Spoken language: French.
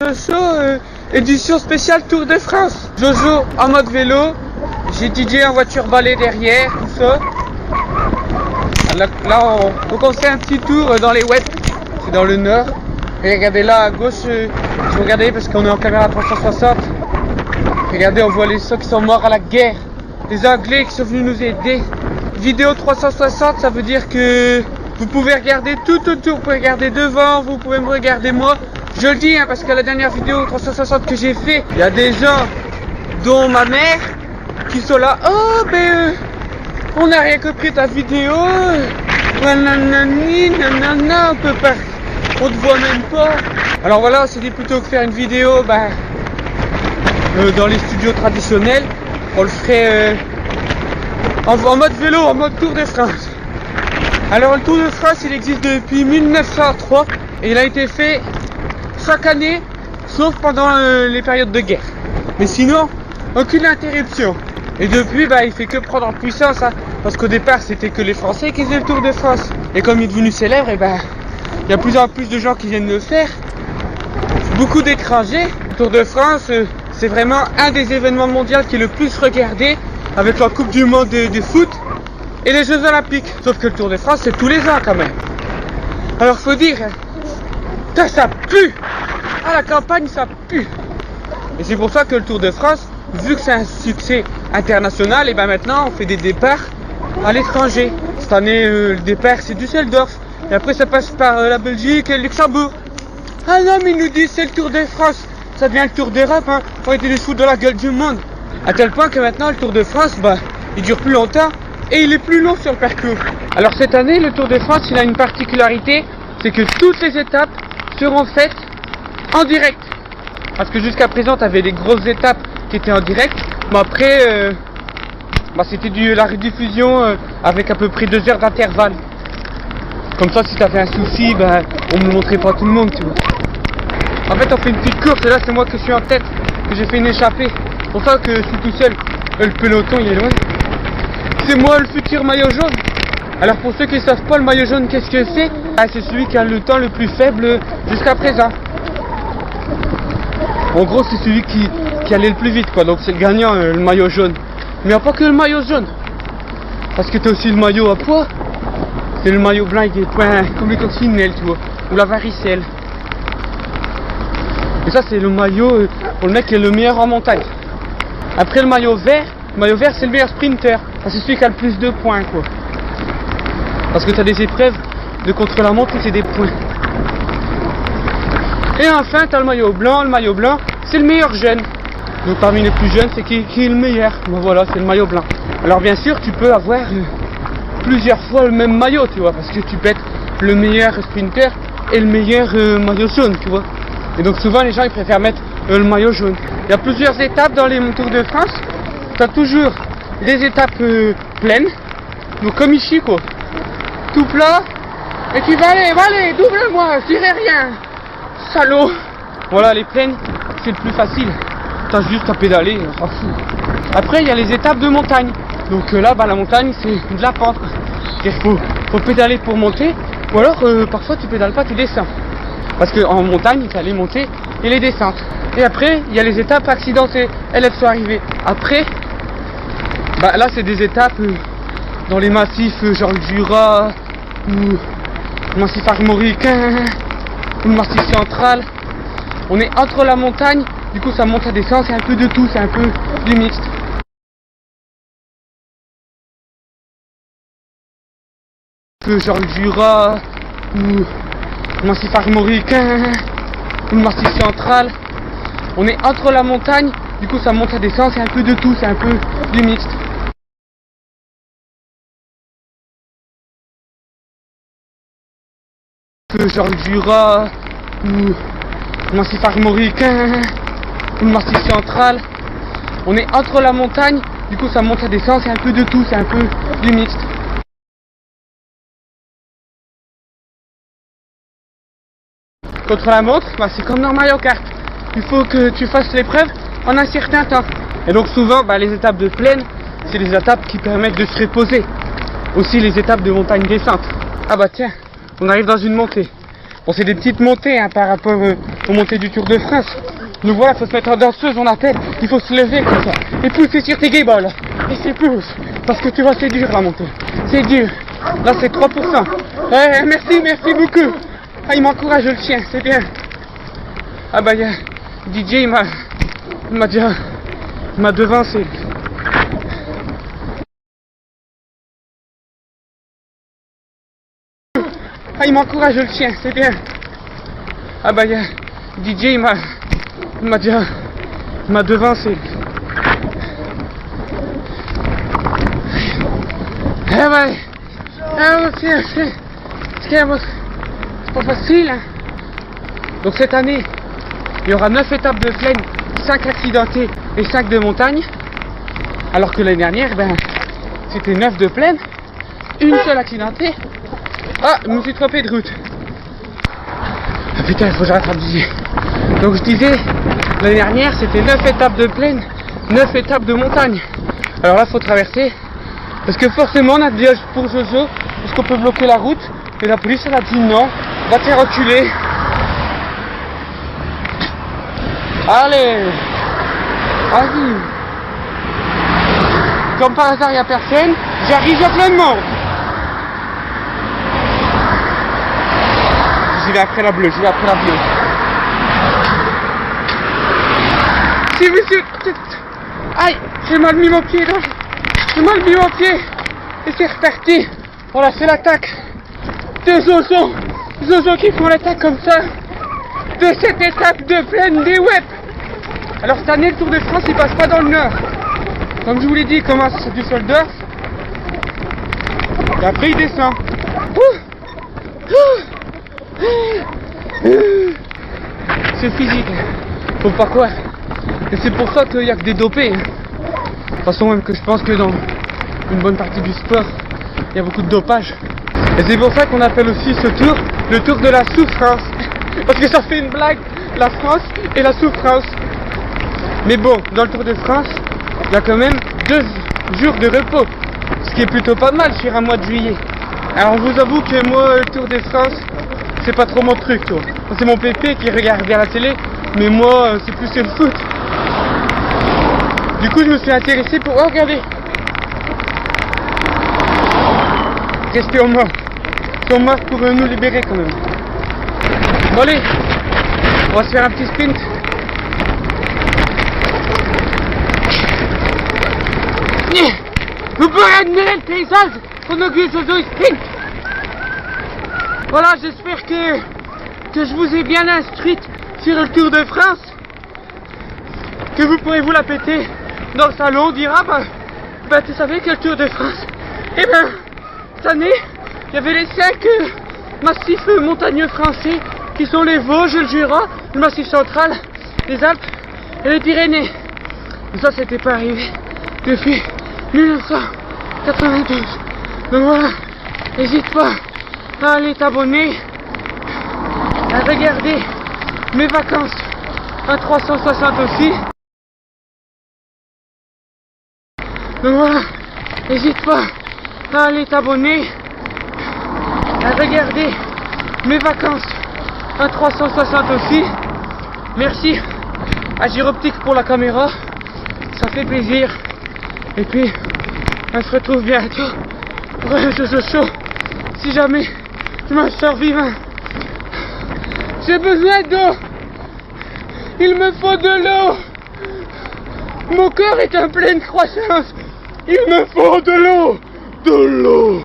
Jojo, édition spéciale Tour de France. Jojo en mode vélo, j'ai DJ en voiture balai derrière, tout ça. Là on fait un petit tour dans les Ouettes, c'est dans le nord. Et regardez là à gauche, je regardais parce qu'on est en caméra 360. Regardez, on voit les ceux qui sont morts à la guerre, les Anglais qui sont venus nous aider. Vidéo 360, ça veut dire que vous pouvez regarder tout autour, vous pouvez regarder devant, vous pouvez me regarder moi. Je le dis parce que la dernière vidéo 360 que j'ai fait, il y a des gens, dont ma mère, qui sont là. Oh ben on n'a rien compris ta vidéo. Nanani, nanana, on peut pas, on te voit même pas. Alors voilà, on s'est dit plutôt que faire une vidéo dans les studios traditionnels, on le ferait en mode vélo, en mode Tour de France. Alors le Tour de France, il existe depuis 1903 et il a été fait chaque année, sauf pendant les périodes de guerre. Mais sinon, aucune interruption. Et depuis, il fait que prendre en puissance, hein, parce qu'au départ, c'était que les Français qui faisaient le Tour de France. Et comme il est devenu célèbre, il y a de plus en plus de gens qui viennent le faire. Beaucoup d'étrangers. Le Tour de France, c'est vraiment un des événements mondiaux qui est le plus regardé, avec la Coupe du Monde de foot et les Jeux Olympiques. Sauf que le Tour de France, c'est tous les ans quand même. Alors faut dire, ça pue. À la campagne, ça pue. Et c'est pour ça que le Tour de France, vu que c'est un succès international, et maintenant on fait des départs à l'étranger. Cette année, le départ c'est Düsseldorf. Et après ça passe par la Belgique et le Luxembourg. Ah non, mais ils nous disent c'est le Tour de France. Ça devient le Tour d'Europe, hein. On a été les fous de la gueule du monde. À tel point que maintenant le Tour de France, il dure plus longtemps et il est plus long sur le parcours. Alors cette année, le Tour de France, il a une particularité, c'est que toutes les étapes seront faites en direct. Parce que jusqu'à présent, tu avais des grosses étapes qui étaient en direct, mais après, c'était la rediffusion avec à peu près 2 heures d'intervalle. Comme ça, si tu avais un souci, on ne le montrait pas à tout le monde, tu vois. En fait, on fait une petite course, et là, c'est moi qui suis en tête, que j'ai fait une échappée. C'est pour ça que je suis tout seul. Le peloton, il est loin. C'est moi le futur maillot jaune. Alors pour ceux qui ne savent pas, le maillot jaune, qu'est-ce que c'est? C'est celui qui a le temps le plus faible jusqu'à présent. En gros, c'est celui qui allait le plus vite, quoi. Donc c'est le gagnant, le maillot jaune. Mais il n'y a pas que le maillot jaune. Parce que tu as aussi le maillot à poids. C'est le maillot blanc avec des points comme les coccinelles, tu vois. Ou la varicelle. Et ça, c'est le maillot pour le mec qui est le meilleur en montagne. Après le maillot vert c'est le meilleur sprinter. C'est celui qui a le plus de points, quoi. Parce que tu as des épreuves de contre-la-montre où c'est des points. Et enfin, tu as le maillot blanc. Le maillot blanc, c'est le meilleur jeune. Donc parmi les plus jeunes, c'est qui est le meilleur. Voilà, c'est le maillot blanc. Alors bien sûr, tu peux avoir plusieurs fois le même maillot, tu vois. Parce que tu peux être le meilleur sprinter et le meilleur maillot jaune, tu vois. Et donc souvent, les gens, ils préfèrent mettre le maillot jaune. Il y a plusieurs étapes dans les Tours de France. Tu as toujours des étapes pleines. Donc comme ici, quoi. Tout plat. Et tu vas aller, double-moi, je dirai rien. Salaud. Voilà, les plaines, c'est le plus facile. T'as juste à pédaler, on s'en fout. Après, il y a les étapes de montagne. Donc là, la montagne, c'est de la pente. Il faut pédaler pour monter. Ou alors, parfois, tu pédales pas, tu descends. Parce qu'en montagne, tu as les montées et les descentes. Et après, il y a les étapes accidentées. Elles sont arrivées. Après, là, c'est des étapes dans les massifs, genre le Jura, ou le massif armoricain, ou le massif central. On est entre la montagne, du coup ça monte, ça descend, c'est un peu de tout, c'est un peu du mixte. Genre le Jura, ou le massif armoricain, ou le massif central. On est entre la montagne, du coup ça monte, ça descend, c'est un peu de tout, c'est un peu du mixte. Genre le Jura, ou le massif armoricain, ou le massif central. On est entre la montagne, du coup ça monte, ça descend, c'est un peu de tout, c'est un peu du mixte. Contre la montre, c'est comme dans Mario Kart. Il faut que tu fasses l'épreuve en un certain temps. Et donc souvent, les étapes de plaine, c'est les étapes qui permettent de se reposer. Aussi les étapes de montagne descente. Ah tiens, on arrive dans une montée. Bon, c'est des petites montées hein, par rapport aux montées du Tour de France. Donc voilà, il faut se mettre en danseuse, on appelle. Il faut se lever comme ça. Et pousser sur tes guéboles. Et c'est pousse. Parce que tu vois, c'est dur à monter. C'est dur. Là, c'est 3%. Merci beaucoup. Ah, il m'encourage le chien, c'est bien. Ah bah, DJ, il m'a devancé. Ah, il m'encourage le chien, c'est bien. Ah bah, DJ, il m'a devancé. Ah bah, c'est pas facile. Hein. Donc cette année, il y aura 9 étapes de plaine, 5 accidentés et 5 de montagne. Alors que l'année dernière, c'était 9 de plaine, une seule accidentée. Ah, je me suis trompé de route. Ah putain, il faut que je rattrape DJ. Donc je disais, l'année dernière, c'était 9 étapes de plaine, 9 étapes de montagne. Alors là, il faut traverser. Parce que forcément, on a dit pour Jojo, est-ce qu'on peut bloquer la route? Et la police, elle a dit non, va te faire reculer. Allez, vas-y. Comme par hasard, il n'y a personne, j'arrive à plein de monde. J'y vais après la bleue, Si monsieur... Aïe, j'ai mal mis mon pied là. Et c'est reparti. Voilà, c'est l'attaque de Zozo qui font l'attaque comme ça de cette étape de plaine des web. Alors cette année, le Tour de France, il passe pas dans le nord. Comme je vous l'ai dit, il commence du Soldorf. Et après, il descend. C'est physique. Faut pas croire. Et c'est pour ça qu'il n'y a que des dopés. De toute façon, même que je pense que dans une bonne partie du sport, il y a beaucoup de dopage. Et c'est pour ça qu'on appelle aussi ce tour le tour de la souffrance. Parce que ça fait une blague, la France et la souffrance. Mais bon, dans le Tour de France, il y a quand même 2 jours de repos. Ce qui est plutôt pas mal sur un mois de juillet. Alors je vous avoue que moi, le Tour de France, c'est pas trop mon truc, toi. C'est mon pépé qui regarde bien la télé, mais moi, c'est plus le foot. Du coup, je me suis intéressé pour... Oh, regardez. Restez en mort. Ils sont morts pour nous libérer quand même. Bon allez, on va se faire un petit sprint. Vous pourrez admirer le paysage pendant que Jojo sprint. Voilà, j'espère que je vous ai bien instruite sur le Tour de France. Que vous pourrez vous la péter dans le salon, dire bah tu savais que le Tour de France, eh ben cette année il y avait les 5 massifs montagneux français qui sont les Vosges, le Jura, le Massif central, les Alpes et les Pyrénées. Mais ça c'était pas arrivé depuis 1992. Donc voilà, n'hésite pas à aller t'abonner, à regarder mes vacances à 360 aussi. Donc voilà, n'hésite pas à aller t'abonner, à regarder mes vacances à 360 aussi. Merci à Gyroptique pour la caméra, ça fait plaisir. Et puis, on se retrouve bientôt pour un Jojo Show. Si jamais je m'en sors vivant, j'ai besoin d'eau. Il me faut de l'eau. Mon corps est en pleine croissance. Il me faut de l'eau. De l'eau.